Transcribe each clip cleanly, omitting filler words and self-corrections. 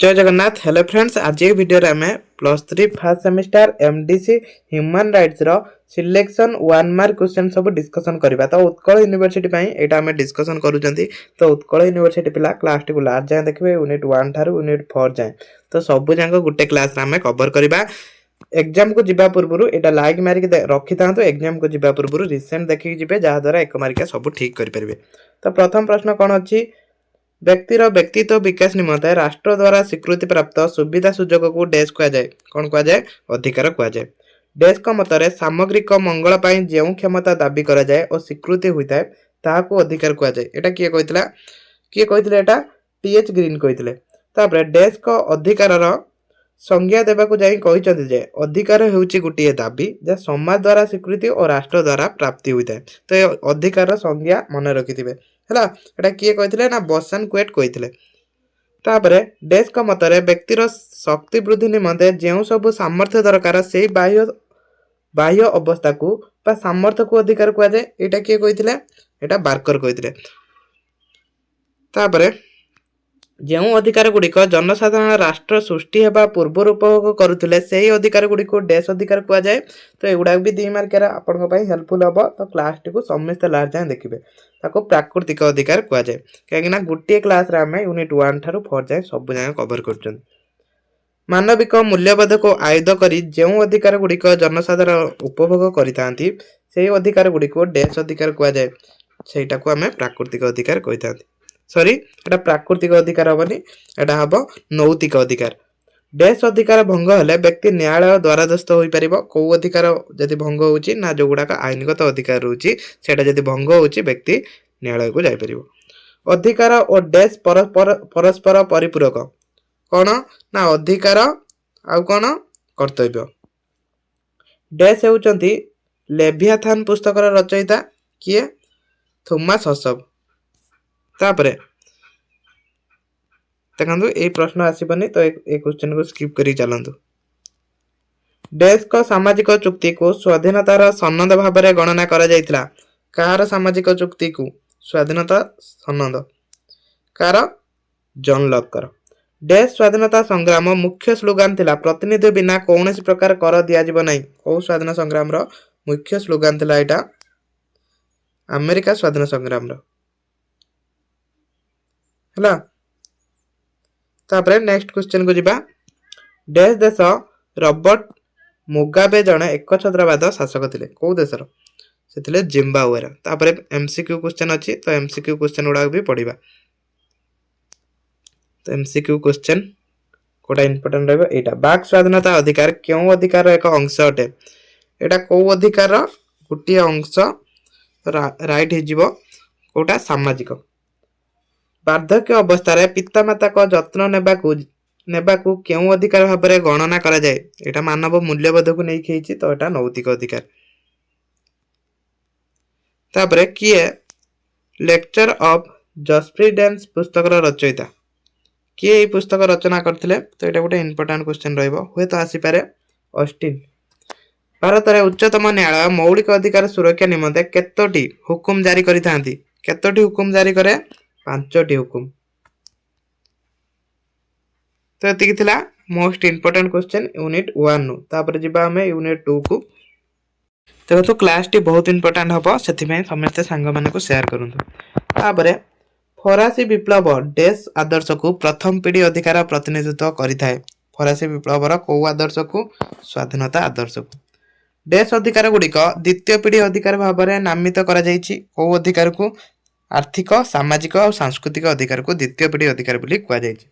जय Jagannath. Hello friends, आज ये वीडियो रे हमें +3 first semester MDC human rights रो सिलेक्शन 1 मार्क क्वेश्चन सब डिस्कशन करबा। तो उत्कल यूनिवर्सिटी पई एटा हमें डिस्कशन करूचंती। तो उत्कल यूनिवर्सिटी पिला क्लास टी को लास्ट जाय देखबे यूनिट 1 थारु यूनिट 4 जाय। तो सब जांको गुटे क्लास रे हमें कवर करबा। एग्जाम को जिबा पूर्वरु एटा लाइक मारी के रखि थांतो। एग्जाम को जिबा पूर्वरु रिसेंट देखि जिबे जहा द्वारा एक मार्किया सब ठीक करि परबे। तो प्रथम प्रश्न कोन अछि? व्यक्तिर व्यक्तित्व विकास निमंते राष्ट्र द्वारा स्वीकृति प्राप्त सुविधा सुजोग को डैश कहा जाए। कौन कहा जाए? अधिकार कहा जाए। डैश को मतरे सामग्रिक मंगल पाई जेउ क्षमता दाबी करा जाए और स्वीकृति होइताए ताहाको अधिकार कहा जाए। एटा किए कहितला? किए कहितले? एटा टीएच ग्रीन कहितले। तापरे डैश को अधिकारर संज्ञा देबाकू जाई कहिचंती जे अधिकार हेउची गुटिए दाबी जे समाज द्वारा स्वीकृति और राष्ट्र द्वारा प्राप्ति होइताए। तो ए अधिकार संज्ञा मन रखिथिबे। हला एटा किए कहितले ना बसन क्वेट कहितले। तापरे डैश को मतरे व्यक्तिर शक्ति वृद्धि निमंते जेउ सब सामर्थ्य दरकार से बाह्य अवस्था को बा सामर्थ्य को अधिकार कहा जाए। एटा किए कहितले? एटा बार्कर कहितले। तापरे जेउ अधिकार गुड़िक जनसाधारण राष्ट्र सृष्टि हेबा पूर्व उपभोग करुथिले सेही अधिकार गुड़िक डैश अधिकार कहा जाए। तो एगुडा भी 2 मार्कर आपन पई हेल्पफुल हबो। तो क्लास टी को समस्त लास्ट जाय देखिबे ताको प्राकृतिक अधिकार कहा जाए। काहे ना गुटिए क्लास रे हमें यूनिट 1 थारु 4 जाय सब जाय कवर करछन। मानविक मूल्यबोध को आयुध करी जेउ अधिकार गुड़िक जनसाधारण उपभोग करितांती सेही अधिकार गुड़िक डैश अधिकार कहा जाए। सेटा को हमें प्राकृतिक अधिकार कहितांती। सॉरी, एटा प्राकृतिक अधिकार हबनी, एटा हबो नैतिक अधिकार। डैश अधिकार भंग हेले व्यक्ति न्यायालय द्वारादस्त होई परिबो। को अधिकार जदि भंग होउची ना जो गुडा का आईनगत अधिकार रहउची सेटा जदि भंग होउची व्यक्ति न्यायालय को जाय परिबो। अधिकार और डैश परस्पर परिपूरक। कोन ना अधिकार आउ कोन कर्तव्य। डैश हेउचंती लेवियाथान पुस्तक रचयिता किए? Thomas Hobbes. तापरे देखंतु ए प्रश्न आसीबनी तो ए क्वेश्चन को स्किप करी चलंतु। डैश को सामाजिक चुक्ति को स्वाधीनतार सनद भाबरे गणना करा जायतिला। कार सामाजिक चुक्ति को स्वाधीनता सनद कार? जॉन लॉक कर। डैश स्वाधीनता संग्राम मुख्य स्लोगान थिला प्रतिनिधि बिना कोनोसी प्रकार कर दिया जिवो नै। को स्वाधीनता संग्राम रो मुख्य स्लोगान थिला एटा? अमेरिका स्वाधीनता संग्राम रो। हला तापरे नेक्स्ट क्वेश्चन को जिबा। डैश देश रॉबर्ट मुगाबे जणे एक छत्रवाद शासक थिले। को देशर? से थिले जिम्बाब्वे रा। तापरे एमसीक्यू क्वेश्चन अछि तो एमसीक्यू क्वेश्चन उडा भी पढिबा। तो एमसीक्यू क्वेश्चन कोटा इंपोर्टेंट रहबो एटा। वाक स्वाधीनता अधिकार क्यों अधिकार एक अंश अटे? एटा को अधिकार गुटी अंश राइट हे जिवो कोटा सामाजिक। वार्धक्य अवस्था रे पितामाता को जत्न नेबाकू क्यों अधिकार भाबरे गणना करा जाए? एटा मानव मूल्यबोध को नै खेइछि तो एटा नैतिक अधिकार। तापरे किए लेक्चर ऑफ जस्प्रीडेंस पुस्तक रचयिता? किए ए पुस्तक रचना करथिले? तो एटा गोटे इंपोर्टेंट क्वेश्चन रहइबो। होय तो आसी पारे ऑस्टिन। भारत रे उच्चतम न्यायालय मौलिक अधिकार सुरक्षा निमंते केतोटी हुकुम जारी करिथांती? केतोटी हुकुम जारी करे? 5टी हुकुम। तो एतिकी थिला मोस्ट इंपोर्टेंट क्वेश्चन यूनिट 1 नु। तापर जिबा हमें यूनिट 2 को। तो क्लास टी बहुत इंपोर्टेंट हबो सेथि में समस्त संग माने को शेयर करंतु। तापरे फरासी विप्लव डैश आदर्श को प्रथम पीढ़ी अधिकार प्रतिनिधित्व करिथाय। फरासी विप्लवर को आदर्श को? स्वाधीनता आदर्श को। डैश अधिकार गुड़िक द्वितीय पीढ़ी अधिकार भाबरे नामित करा जायछि। को अधिकार को? आर्थिक सामाजिक और सांस्कृतिक अधिकार को द्वितीय पीढ़ी अधिकार बोली कहा जायछि।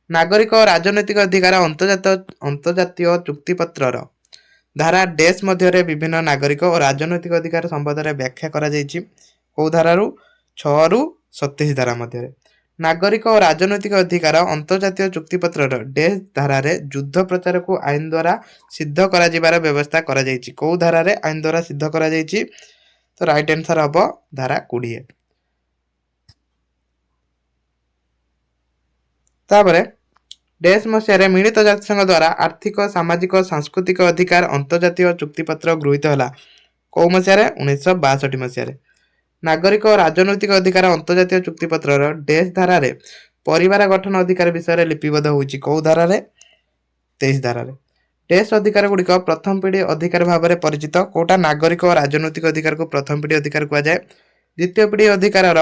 नागरिक और राजनैतिक अधिकार अंतर्जातीय चुक्तिपत्रर धारा डैश मध्य विभिन्न नागरिक और राजनैतिक अधिकार संबंध में व्याख्या करा जायछि। को धारारु? 6 रु 27 धारा मध्य। नागरिक और राजनैतिक अधिकार अंतर्जातीय चुक्तिपत्रर डैश धारा रे युद्ध प्रचार को आईन द्वारा सिद्ध करा जिबार व्यवस्था करा जायछि। को धारा रे आईन द्वारा सिद्ध करा जायछि? तो राइट आंसर हबो धारा 20। तापरे डैश मसिया मिलित जातिसंघ द्वारा आर्थिक सामाजिक सांस्कृतिक अधिकार अंतर्जातीय चुक्तिपत्र गृहीत होला। को मसिया? 1962 मसिया। नागरिक और राजनैतिक अधिकार अंतर्जातीय चुक्तिपत्र डैश धारा रे परिवार गठन अधिकार विषय लिपिबद्ध होइछि को धारा रे 23 धारा रे डैश अधिकार गुड़िक प्रथम पीढ़ी अधिकार भाव में परिचित कोटा नागरिक और राजनैतिक अधिकार को प्रथम पीढ़ी अधिकार कहुए द्वितीय पीढ़ी अधिकार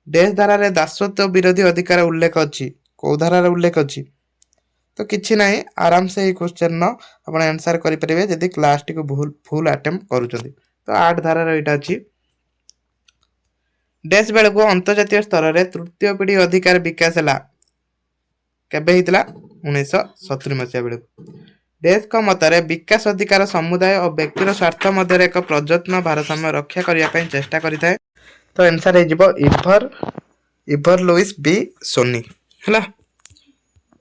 डैश धारा रे दासत्व विरोधी अधिकार उल्लेख अच्छी कौ धारा उल्लेख अच्छी तो किसी ना आराम से क्वेश्चन आप आंसर करेंगे जदि क्लास टी फुल अटेम्प्ट करुँच तो 8 धारा यहाँ अच्छी डैश बेल को अंतर्जातीय स्तर में तृतीय पीढ़ी अधिकार विकास है केबे 1970 मसीहा बेलू डैश का मतरे विकास अधिकार समुदाय और व्यक्तिर स्वार्थ मध्य एक प्रयत्न भारसाम्य रक्षा करने चेष्टा करें तो आंसर हो इभर लुइस बी सोनी है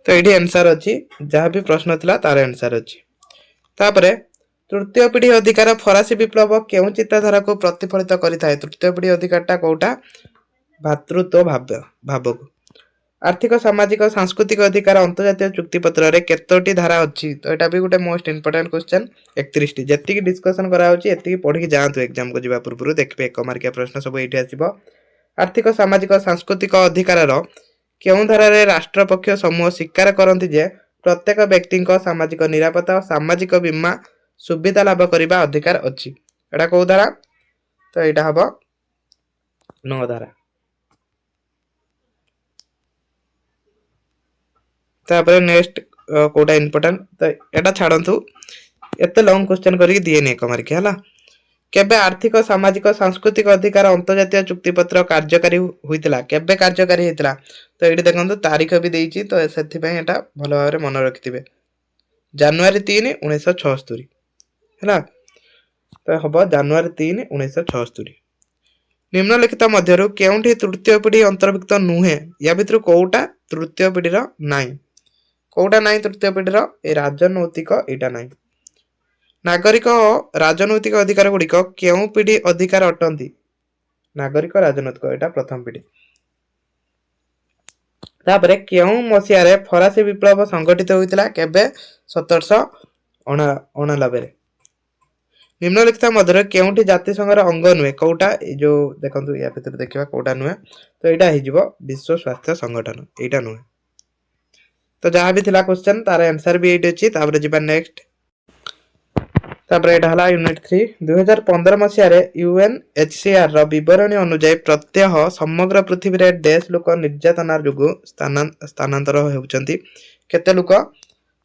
तो ये आंसर अच्छी जहाँ भी प्रश्न था तार आंसर अच्छी तापरे तृतीय पीढ़ी अधिकार फरासी विप्लव क्यों चिंताधारा को प्रतिफलित करें तृतीय पीढ़ी अधिकार कौटा भातृत्व भाव को आर्थिक सामाजिक सांस्कृतिक अधिकार अंतर्जातीय चुक्तिपत्र रे केतोटी धारा अच्छी तो यहाँ भी गोटे मोस्ट इंपोर्टेंट क्वेश्चन 31 जी डिस्कसन कराई पढ़ी जातु एग्जाम को जावा पूर्व देखिए 1 मार्किया प्रश्न सब ये आसो आर्थिक सामाजिक सांस्कृतिक अधिकार क्यों धारा रे राष्ट्रपक्ष समूह स्वीकार करती जे प्रत्येक व्यक्ति सामाजिक निरापत्ता और सामाजिक बीमा सुविधा लाभ करने अधिकार अच्छी एटा कौ धारा तो यहाँ हम 9 धारा तापर नेक्स्ट कोटा इंपोर्टेंट तो एटा छाड़ू एत लॉन्ग क्वेश्चन करके दिए 1 मार्किया है केबे आर्थिक सामाजिक सांस्कृतिक अधिकार अंतर्जातीय चुक्तिपत्र कार्यकारी होइतिला केबे कार्यकारी होइतिला तो ये देखो तारीख भी देइछि तो सेथिपई एटा भल भाव मन रखिथिबे जनवरी 3 1976 है तो हम जनवरी 3 1976 निम्नलिखित मध्यरु केउंठी तृतीय पीढ़ी अंतर्भुक्त नुहे या भितर कोउटा तृतीय पीढ़ीर नाई कोउटा नाई तृतीय पीढ़ीर ए राजनैतिक एटा नाई नागरिक राजनैतिक अधिकार गुड़िक क्यों पीढ़ी अधिकार अटंती नागरिक राजनैतिक एटा प्रथम पीढ़ी तापरे क्यों मसीह फरासी विप्लव संगठित होइतिला केबे 1798 रे निम्नलिखित मध्य केउंठी जातिसंघर अंग नुहे कौटा जो देखंतु या भितर देखिबा कौटा नुहे तो एटा हिजिबो विश्व स्वास्थ्य संगठन एटा नुहे तो जहाँ भी थिला क्वेश्चन तार आंसर भी एटी अछि तापर जिबा नेक्स्ट तापर एटा हला यूनिट 3 2015 मसीह रे यूएनएचसीआर रो विवरणी अनुसार प्रत्यह समग्र पृथ्वी रे देश लोक निर्यातना जुगु स्थानांतर हेउचंती केते लोक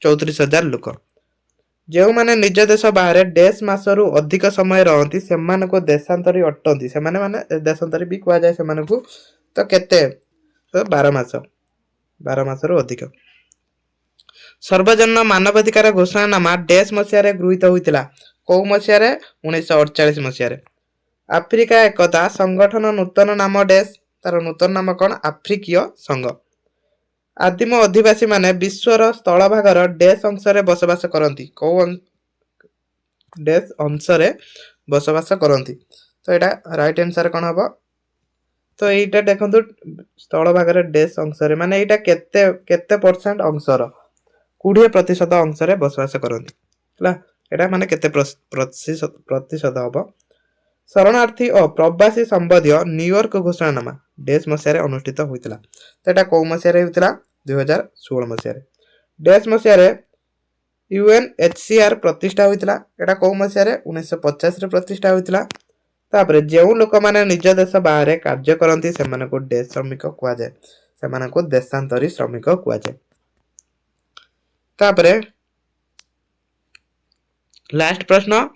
34000 लोक जो माने निज देश बाहर देश मासरु अधिक समय रहती से देशांतरी अटंती से माने देशांतरी भी कह जाए से तो केते तो 12 मासरु अधिक सर्वजन मानवाधिकार घोषणानामा डैश मसीह गृहीत होइतिला कौ मसीह 1948 मसीह आफ्रिका एकता संगठन नूतन नाम डैश तार नूतन नाम कौन आफ्रिकीय संघ आदिम अधिवासी माने विश्वर स्थल भागर डैश अंशरे बसवास करती कौ डैश अंशरे बसवास करती तो यहाँ राइट आंसर कौन हम तो यहाँ देखो स्थल भागर डैश अंशरे माने यहाँ केते परसेंट अंशर 20% अंशरे बसवास करती है माने केते प्रतिशत हम शरणार्थी और प्रवासी संबंधी न्यूयॉर्क घोषणानामा डैश मसीह अनुष्ठित होता तो यहाँ कौ मसीह होता 2016 मसीह डैश मसीह यूएनएचसीआर प्रतिष्ठा होता यहाँ कौ मसीह 1950 प्रतिष्ठा होता तापर जो लोक मैंने निज देश बाहर कार्य करती से डैश श्रमिक कहुए से देशांतरी श्रमिक कहुए तापर लास्ट प्रश्न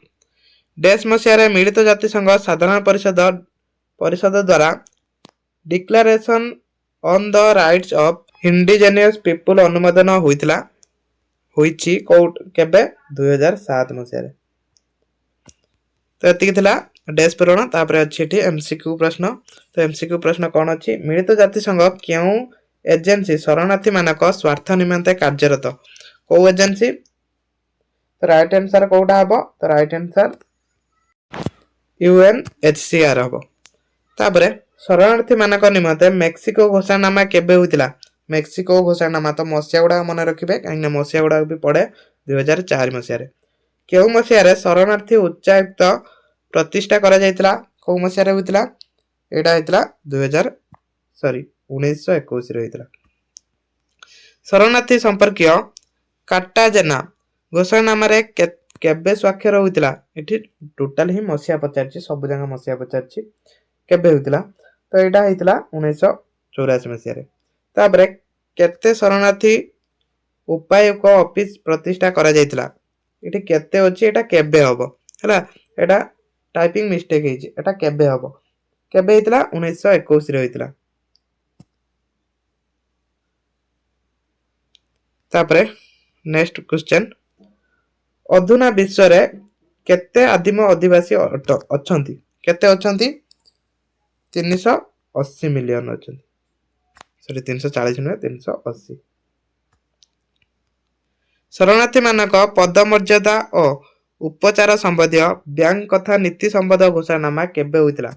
डैश मसीह मिलित जातिसंघ साधारण परिषद द्वारा declaration on the rights of indigenous people अनुमोदन होइतिला होइछि केबे 2007 मसीह तो एतिक थिला डैश पूरण तापर अछि एठी एमसीक्यू प्रश्न तो एमसीक्यू प्रश्न कोन अछि मिलित जातिसंघ क्यों एजेंसी शरणार्थी मानक स्वार्थ निमंते कार्यरत को एजेंसी तो राइट आंसर कोटा हबो तो राइट आंसर यूएनएचसीआर हबो तापरे शरणार्थी मानक निमंते मेक्सिको घोषणानामा केबे होइतिला मेक्सिको घोषणानामा तो मसिया गुडा मन रखिबे काइना मसिया गुडा भी पड़े 2004 मसिया रे केउ मसिया रे शरणार्थी उच्चायुक्त प्रतिष्ठा करा जायतिला को मसिया रे होइतिला एटा होइतिला 2000 सॉरी 1921 शरणार्थी संपर्कीय कार्टाजेना घोषणानामारे केबे स्वाक्षर होइतिला एठी टोटल ही मसिया पचारछि सब जगह मसिया पचारछि केबे होइतिला तो एटा होइतिला 1984 मसिया रे तापरे केते शरणार्थी उपायुक्त ऑफिस प्रतिष्ठा करा जायतिला एठी केते अछि एटा केबे हबो हला एटा टाइपिंग मिस्टेक हेछि एटा केबे हबो केबे होइतिला 1921 रे होइतिला तापरे नेक्स्ट क्वेश्चन अधुना विश्व रे केते आदिम आदिवासी अछंती केते अछंती 380 मिलियन अछंती सॉरी 340 नुहे 380 शरणार्थी मानक पद मर्यादा और उपचार संबंधी बैंक कथा नीति संबंध घोषणानामा केबे होइतिला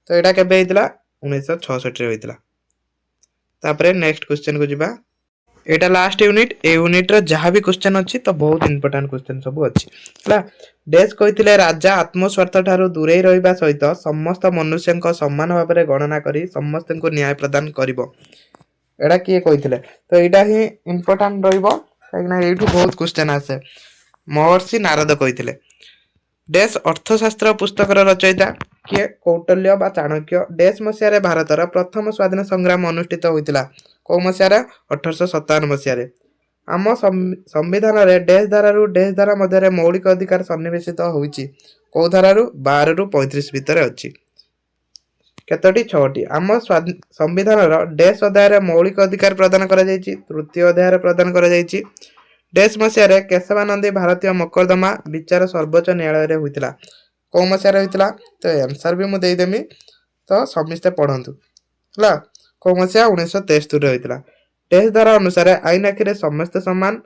तो एटा केबे होइतिला 1966 रे होइतिला तापरे नेक्स्ट क्वेश्चन को जिबा एटा लास्ट यूनिट ए यूनिट रो जहां भी क्वेश्चन अछि तो बहुत इंपोर्टेंट क्वेश्चन सब अछि हला देश कहिथिले राजा आत्मस्वार्थ ठारो दूरे रहिबा सहित समस्त मनुष्यक समान भाबरे गणना करी समस्त को न्याय प्रदान करिवो एटा किए कहिथिले तो एटा ही इंपोर्टेंट रहिबो काकना एठु बहुत क्वेश्चन आसे महर्षि नारद कहिथिले देश अर्थशास्त्र पुस्तक रचयिता किए कौटल्य बा चाणक्य देश मसिया भारत प्रथम स्वाधीन संग्राम अनुष्ठित होइतिला को मसिया 1857 मसिया आम संविधान रे देश धारा मध्य मौलिक अधिकार सन्निवेशित होइछि को धारारु 12 रु 35 भितर अछि केतोटी 6टी आम संविधान रो देश अध्याय रे मौलिक अधिकार प्रदान करा जायछि तृतीय अध्याय रे प्रदान करा जायछि देश मसिया केशवानंदी भारतीय मकरदमा विचार सर्वोच्च न्यायालय रे होइतिला को मसिया रे होइतिला तो आंसर भी मु देई देमी तो समिस्ते पढंतु हला को मसिया 1973 रे होइतिला देश धारा अनुसार आईन आखिरे समस्त समान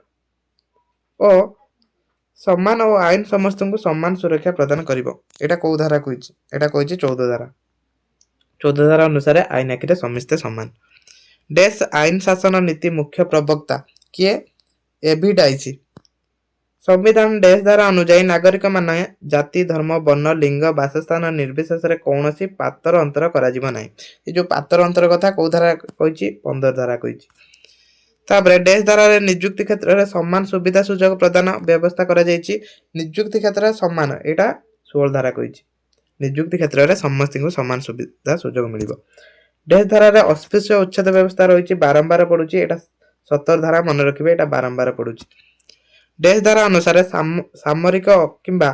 और आईन समस्त को समान सुरक्षा प्रदान करिवो एटा को धारा कहिछि एटा कहिछि 14 धारा अनुसार आईन आखिरे समस्त समान देश आईन शासन नीति मुख्य प्रवक्ता किए एभिडाइसी संविधान देश धारा अनुଯାयी नागरिक माने जाति धर्म वर्ण लिंग बासस्थान निर्विशेष रे कोनोसी पातर अंतर करा जिवो नै ए जो पातर अंतर कथा को धारा कहिछि 15 धारा कहिछि तापरे देश धारा रे नियुक्ति क्षेत्र रे समान सुविधा सुयोग प्रदान व्यवस्था करा जायछि नियुक्ति क्षेत्र रे समान एटा 16 धारा कहिछि नियुक्ति क्षेत्र रे समस्त को समान सुविधा सुयोग मिलिबो देश धारा रे अस्पृश्य उच्छेद व्यवस्था रहिछि बारंबार पडुछि एटा 17 धारा मन रखिबे एटा बारंबार पडुछि देश धारा अनुसार सामरिक किंबा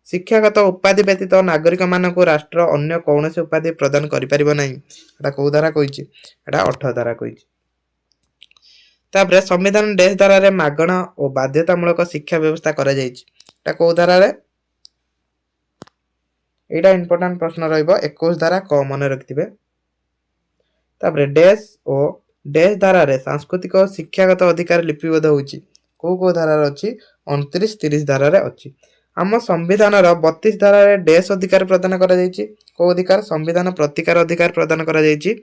शिक्षागत उपाधि व्यतीत नागरिक मानक राष्ट्र अन्य कौनसी उपाधि प्रदान करि परिबो नै एटा को धारा कहिछि एटा 18 धारा कहिछि तापरे संविधान देश धारा रे मागणा और बाध्यतामूलक शिक्षा व्यवस्था करा जायछि एटा को धारा रे एटा इंपोर्टेंट प्रश्न रहइबो 21 धारा क मन रखिथिबे तापरे देश धारा रे सांस्कृतिक और शिक्षागत अधिकार लिपिबद्ध होइछि को धारा रे अछि 29 30 धारा रे अछि आम संविधान रो 32 धारा रे देश अधिकार प्रदान करा जायछि को अधिकार संविधान प्रतिकार अधिकार प्रदान करा जायछि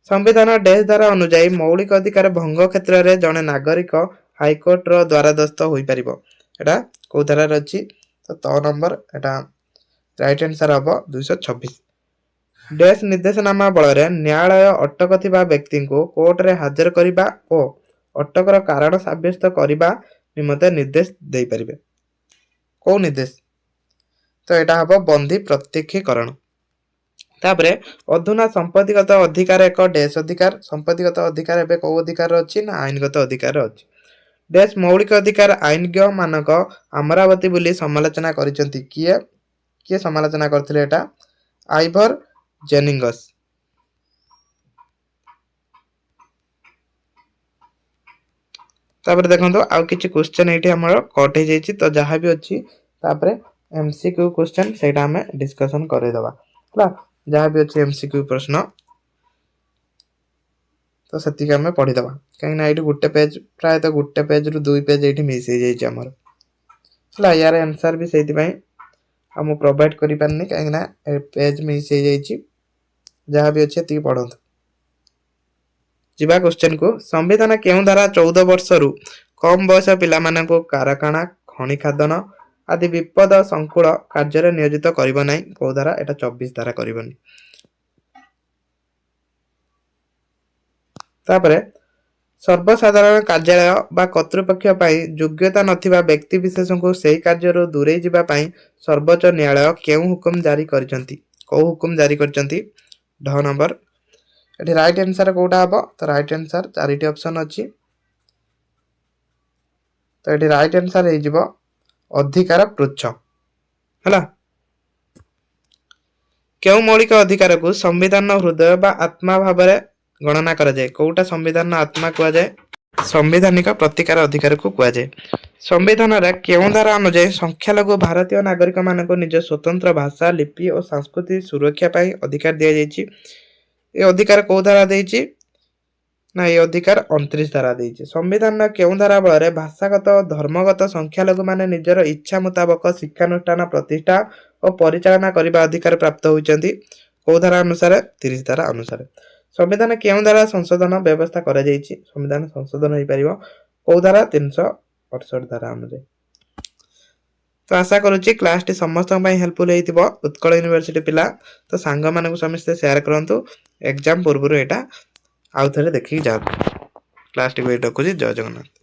संविधान देश धारा अनुଯାयी मौलिक अधिकार भंग क्षेत्र रे जने नागरिक हाईकोर्ट रो द्वारस्थ होई परिबो एटा को धारा रे अछि तो नंबर एटा राइट आंसर हबो 226 देश निर्देशनामा बल रे न्यायालय अटक थिबा व्यक्ति को कोर्ट रे हाजिर करिबा ओ अटकर कारण साब्यस्त करिबा निमते निर्देश देई परिबे को निर्देश तो एटा हबो बंदी प्रत्यक्षीकरण तापरे अधुना संपत्तिगत अधिकार एक देश अधिकार संपत्तिगत अधिकार एबे को अधिकार अछि ना आईनगत अधिकार अछि देश मौलिक अधिकार आईनज्ञ मानक अमरावती बुली समालोचना करिसंती किए समालोचना करथिले एटा आइवर जेनिंगस तापर देखंतो आउ किछि क्वेश्चन एठी हमर कट हे जायछि तो जहां भी अछि तापरे एमसीक्यू क्वेश्चन सेटा हमें डिस्कशन करे दबा हला जहां भी अछि एमसीक्यू प्रश्न तो सेति के हमें पढी दबा काहे ना एठी गुटे पेज प्राय तो गुटे पेज रु दुई पेज एठी मिस हे जायछि हमर हला यार आंसर भी सेति पई हम प्रोवाइड करि पारनी काहे ना पेज मिस हे जायछि जहां भी अछि ती पढंतो जिबा क्वेश्चन को संविधान केउ धारा 14 वर्ष रु कम बयस पिला माननको कारखाना खनि खादन आदि विपद संकुल कार्य रे नियोजित करिबो नै को धारा एटा 24 धारा करिबोनी तापर सर्वसाधारण कार्यालय बा कर्तृपक्ष ପାଇଁ ଯୋଗ୍ୟତା ନଥିବା ବ୍ୟକ୍ତି ବିଶେଷଙ୍କୁ ସେହି କାର୍ଯ୍ୟରୁ ଦୂରେଇ ଯିବା ପାଇଁ ସର୍ବୋଚ୍ଚ ନ୍ୟାୟାଳୟ କେଉଁ ହୁକୁମ ଜାରି କରିଛନ୍ତି? କୋଉ ହୁକୁମ ଜାରି କରିଛନ୍ତି? ଢ ନମ୍ବର। ଏଠି ରାଇଟ ଆନ୍ସର କୋଉଟା ହବ? ତ ରାଇଟ ଆନ୍ସର ଚାରିଟି ଅପସନ ଅଛି। ତ ଏଠି ରାଇଟ ଆନ୍ସର ହେଇଯିବ ଅଧିକାର ପୃଚ୍ଛ ହେଲା। କେଉଁ ମୌଳିକ ଅଧିକାରକୁ ସମ୍ବିଧାନର ହୃଦୟ ବା ଆତ୍ମା ଭାବରେ ଗଣନା କରାଯାଏ? କୋଉଟା ସମ୍ବିଧାନର ଆତ୍ମା କୁହାଯାଏ? ସାମ୍ବିଧାନିକ ପ୍ରତିକାର ଅଧିକାରକୁ କୁହାଯାଏ। ସମ୍ବିଧାନରେ କେଉଁ ଧାରା ଅନୁଯାୟୀ ସଂଖ୍ୟାଲଘୁ ଭାରତୀୟ ନାଗରିକମାନଙ୍କୁ ନିଜ ସ୍ୱତନ୍ତ୍ର ଭାଷା, ଲିପି ଓ ସଂସ୍କୃତି ସୁରକ୍ଷା ପାଇଁ ଅଧିକାର ଦିଆଯାଇଛି? ଏ ଅଧିକାର କୋଉ ଧାରା ଦେଇଛି? ନା ଏ ଅଧିକାର 29 ଧାରା ଦେଇଛି। ସମ୍ବିଧାନର କେଉଁ ଧାରା ବଳରେ ଭାଷାଗତ ଓ ଧର୍ମଗତ ସଂଖ୍ୟାଲଘୁମାନେ ନିଜର ଇଚ୍ଛା ମୁତାବକ ଶିକ୍ଷାନୁଷ୍ଠାନ ପ୍ରତିଷ୍ଠା ଓ ପରିଚାଳନା କରିବା ଅଧିକାର ପ୍ରାପ୍ତ ହୋଇଛନ୍ତି? କୋଉ ଧାରା ଅନୁସାରେ? 30 ଧାରା ଅନୁସାରେ। ସମ୍ବିଧାନ କେଉଁ ଧାରା ସଂଶୋଧନ ବ୍ୟବସ୍ଥା କରାଯାଇଛି? ସମ୍ବିଧାନ ସଂଶୋଧନ ହେଇପାରିବ କୋଉ ଧାରା? 368 ଧାରା ଅନୁଯାୟୀ। ତ ଆଶା କରୁଛି କ୍ଲାସଟି ସମସ୍ତଙ୍କ ପାଇଁ ହେଲ୍ପଫୁଲ ହେଇଥିବ ଉତ୍କଳ ୟୁନିଭର୍ସିଟି ପିଲା। ତ ସାଙ୍ଗମାନଙ୍କୁ ସମସ୍ତେ ସେୟାର କରନ୍ତୁ। ଏକ୍ଜାମ ପୂର୍ବରୁ ଏଇଟା ଆଉ ଥରେ ଦେଖିକି ଯାଆନ୍ତୁ। କ୍ଲାସଟିକୁ ଏଇଠି ରଖୁଛି। ଜୟ ଜଗନ୍ନାଥ।